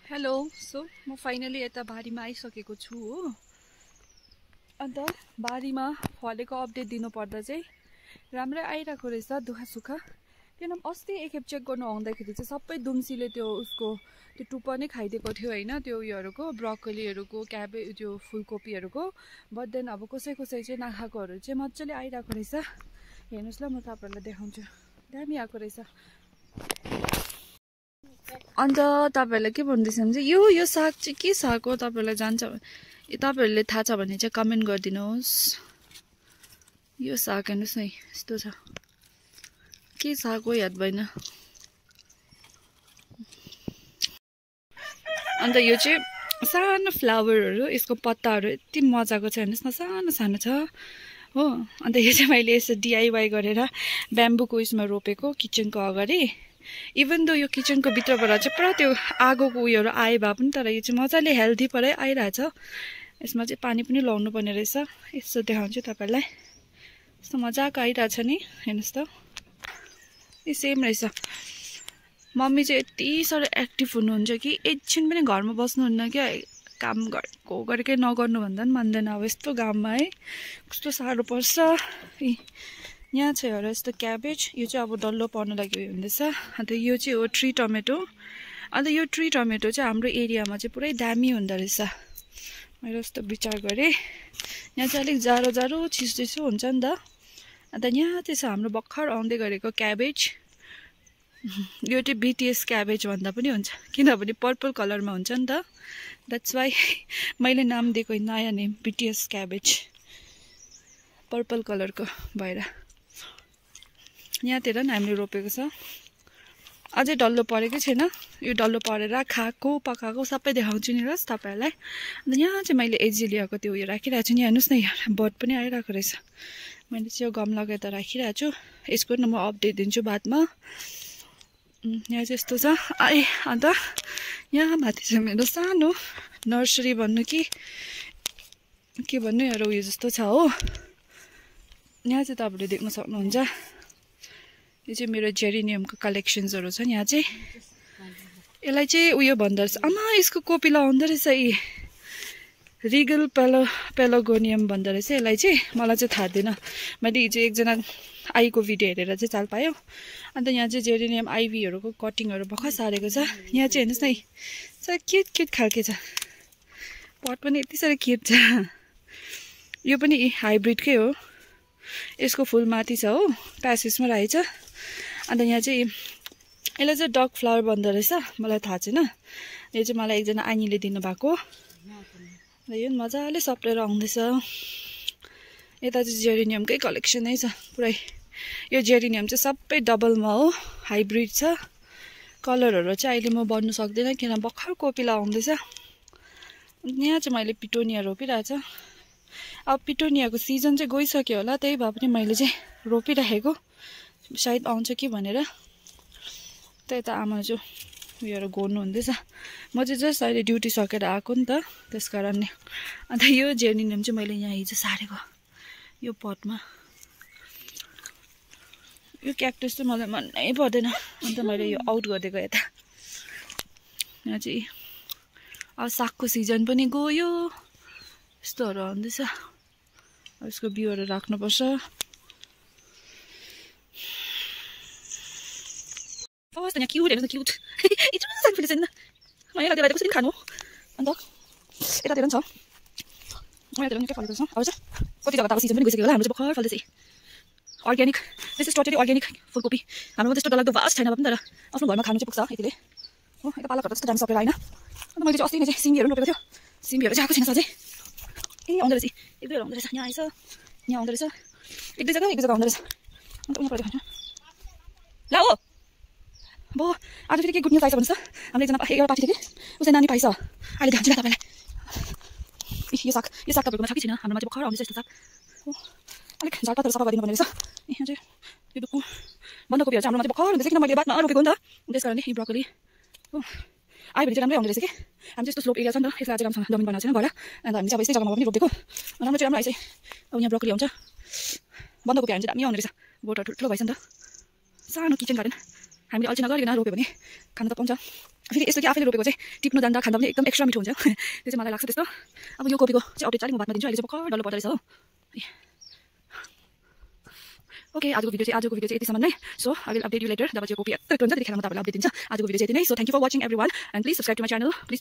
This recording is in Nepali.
हेलो सो म फाइनली यता बारीमा आइसकेको छु हो। अन्त बारीमा फलेको अपडेट दिनुपर्दा चाहिँ राम्रै आइरहेको रहेछ दुःख सुख। किनभने अस्ति एकखेप चेक गर्नु आउँदाखेरि चाहिँ सबै दुम्सीले त्यो उसको त्यो टुप्पा नै खाइदिएको थियो होइन, त्यो उयोहरूको ब्रोकोलीहरूको क्याबेज त्यो फुलकोपीहरूको। बट देन अब कसै कसै चाहिँ नखाएकोहरू चाहिँ मजाले आइरहेको रहेछ। हेर्नुहोस् ल, म तपाईँहरूलाई देखाउँछु, दामी आएको रहेछ। अन्त तपाईँहरूलाई के भन्दैछ भने चाहिँ यो साग चाहिँ के साग हो, तपाईँहरूलाई तपाईँहरूले थाहा छ भने चाहिँ कमेन्ट गरिदिनुहोस्। यो साग हेर्नुहोस् न, यस्तो छ, के साग हो याद भएन। अन्त यो चाहिँ सानो फ्लावरहरू, यसको पत्ताहरू यति मजाको छ हेर्नुहोस् न, सानो सानो छ हो। अन्त यो चाहिँ मैले यसो डिआइवाई गरेर ब्याम्बूको उयसमा रोपेको किचनको अगाडि। इभन दो यो किचनको भित्रबाट चाहिँ पुरा त्यो आगोको उयोहरू आए भए पनि तर यो चाहिँ मजाले हेल्दी परै आइरहेछ। यसमा चाहिँ पानी पनि लाउनु पर्ने रहेछ। यसो देखाउँछु तपाईँहरूलाई, यस्तो मजाको आइरहेछ नि, हेर्नुहोस् त, यो सेम रहेछ। मम्मी चाहिँ यति साह्रो एक्टिभ हुनुहुन्छ कि एकछिन पनि घरमा बस्नुहुन्न क्या, काम गरेकै नगर्नु भन्दा पनि मान्दैन। अब यस्तो गाममा है कस्तो साह्रो पर्छ। यहाँ छ एउटा यस्तो क्याबेज, यो चाहिँ अब डल्लो पर्नु लागि उयो हुँदैछ। अन्त यो चाहिँ हो ट्री टमेटो। अन्त यो ट्री टमेटो चाहिँ हाम्रो एरियामा चाहिँ पुरै दामी हुँदो रहेछ, मैले यस्तो विचार गरेँ। यहाँ चाहिँ अलिक जाडो जाडो चिसो हुन्छ नि त। अन्त यहाँ चाहिँ छ हाम्रो भर्खर आउँदै गरेको क्याबेज। यो चाहिँ बिटिएस क्याबेज भन्दा पनि हुन्छ, किनभने पर्पल कलरमा हुन्छ नि त। द्याट्स वाइ मैले नाम दिएको नयाँ नेम बिटिएस क्याबेज, पर्पल कलरको भएर। यहाँतिर नि हामीले रोपेको छ, अझै डल्लो परेकै छैन। यो डल्लो परेर खाएको पकाएको सबै देखाउँछु नि रस तपाईँहरूलाई। अन्त यहाँ चाहिँ मैले एजिलियाको त्यो उयो राखिरहेको छु नि, हेर्नुहोस् न, यहाँ बर्ड पनि आइरहेको रहेछ। मैले चाहिँ यो गमलाको यता राखिरहेको छु, यसको न म अपडेट दिन्छु बादमा। यहाँ चाहिँ यस्तो छ अन्त यहाँ माथि चाहिँ मेरो सानो नर्सरी भन्नु कि के भन्नु, एउटा उयो जस्तो छ हो। यहाँ चाहिँ तपाईँले देख्न सक्नुहुन्छ, यो चाहिँ मेरो जेरिनियमको कलेक्सन्सहरू छ। यहाँ चाहिँ यसलाई चाहिँ उयो भन्दो रहेछ, आमा यसको कोपिला हुँदो रहेछ, यी रिगल पेलोगोनियम भन्दो रहेछ यसलाई चाहिँ। मलाई चाहिँ थाहा थिएन, मैले हिजो एकजना आईको भिडियो हेरेर चाहिँ चाल पायो। अन्त यहाँ चाहिँ जेरिनियम आइभीहरूको कटिङहरू भर्खर सारेको छ। यहाँ चाहिँ हेर्नुहोस् न, सर क्युट क्युट खालके छ, पट पनि यति साह्रो क्युट छ। यो पनि हाइब्रिडकै हो, यसको फुल माथि छ हो, प्यासेसमा रहेछ। अन्त यहाँ चाहिँ यसलाई चाहिँ डग फ्लावर भन्दो रहेछ, मलाई थाहा छैन। यो चाहिँ मलाई एकजना आनीले दिनुभएको, यो पनि मजाले सप्रेर आउँदैछ। यता चाहिँ जेरिनियमकै कलेक्सनै छ पुरै। यो जेरिनियम चाहिँ सबै डबलमा हो, हाइब्रिड छ। कलरहरू चाहिँ अहिले म बन्नु सक्दिनँ किन भर्खर कोपिला आउँदैछ। यहाँ चाहिँ मैले पिटोनिया रोपिरहेछ। अब पिटोनियाको सिजन चाहिँ गइसक्यो होला, त्यही भए पनि मैले चाहिँ रोपिराखेको, सायद आउँछ कि भनेर। त्यही त आमा चाहिँ उयोहरू गोड्नु हुँदैछ, म चाहिँ जस्ट अहिले ड्युटी सकेर आएको नि त, त्यस कारणले। अन्त यो जेरिनियम चाहिँ मैले यहाँ हिजो सारेको यो पटमा। यो क्याक्टस चाहिँ मलाई मनै पर्दैन, अन्त मैले यो आउट गरिदिएको यता। यहाँ चाहिँ अब सागको सिजन पनि गयो, यस्तोहरू आउँदैछ। अब यसको बिउहरू राख्नुपर्छ। फर्स्ट यहाँ क्युट हेर्नुहोस् न, क्युट यत्रो सानो फुलेछ नि, मलाई लाग्दैन कसरी खानु। अन्त यतातिर पनि छ, यतातिर पनि निकै फलेको छ। अब चाहिँ कति जग्गा त अब सिजन पनि गइसक्यो होला, हाम्रो चाहिँ भर्खर फल्दैछ। Organic, this is totally organic फुलकोपी। हाम्रोमा त्यस्तो डरलाग्दो भास्ट छैन भए पनि तर आफ्नो घरमा खानु चाहिँ पुग्छ यतिले हो। यता पालकहरू त्यस्तो दामी सप्रेर आएन। अन्त मैले चाहिँ अस्ति नै चाहिँ सिमीहरू रोपेको थियो, सिमीहरू चाहिँ आएको छैन सधैँ। ए आउँदो रहेछ, एक दुईवटा आउँदो रहेछ, यहाँ आएछ, यहाँ आउँदो रहेछ, एक दुई जग्गा आउँदो रहेछ। अन्त उनीहरू देखाउँछु ल हो। अब आज फेरि के गुड न्युज आएछ भन्छ, हाम्रो एकजना एउटा पार्टी थियो कि उसले नानी पाइछ, अहिले देखाउँछु ल तपाईँलाई। यो साग तपाईँकोमा छ कि छैन, हाम्रोमा चाहिँ भर्खर आउँदैछ यस्तो साग हो। अलिक झारपातहरू सफा गरिदिनु पर्ने रहेछ। यहाँ चाहिँ यो डुक्कु बन्दाकोपीहरू चाहिँ हाम्रोमा चाहिँ भर्खर हुँदैछ, किन मैले बादमा रोपेको नि त, त्यस कारणले यो ब्रोकोली हो आयो भने चाहिँ राम्रै आउँदो रहेछ कि। हामी चाहिँ यस्तो स्लोप एरिया छ नि त, यसलाई चाहिँ राम्रोसँग जमिन बनाएको छैन भएर, अन्त हामी चाहिँ अब यस्तै जग्गामा पनि रोपेको, राम्रो चाहिँ राम्रो आएछ। अब यहाँ ब्रोकोली आउँछ, बन्दाकोपीहरू चाहिँ दामी आउँदो रहेछ, बोटहरू ठुलो भएछ नि त। सानो किचन गार्डन हामीले अल्छी नगरिकन रोप्यो भने खानु त पाउँछ। फेरि यस्तो कि आफैले रोपेको चाहिँ टिप्नु जाँदा खाँदा पनि एकदम एक्स्ट्रा मिठो हुन्छ त्यो चाहिँ मलाई लाग्छ त्यस्तो अब यो कोपीको चाहिँ अपडेट चाहिँ म बादमा दिन्छु अहिले चाहिँ भर्खर डल्लो पर्दो रहेछ हो ओके आजको भिडियो चाहिँ यतिसम्म नै so I will update you later जब चाहिँ कोपी यत्रो हुन्छ त्यतिखेर म तपाईँलाई अपडेट दिन्छ आजको भिडियो चाहिँ यति नै so thank you for watching everyone and please subscribe to my channel please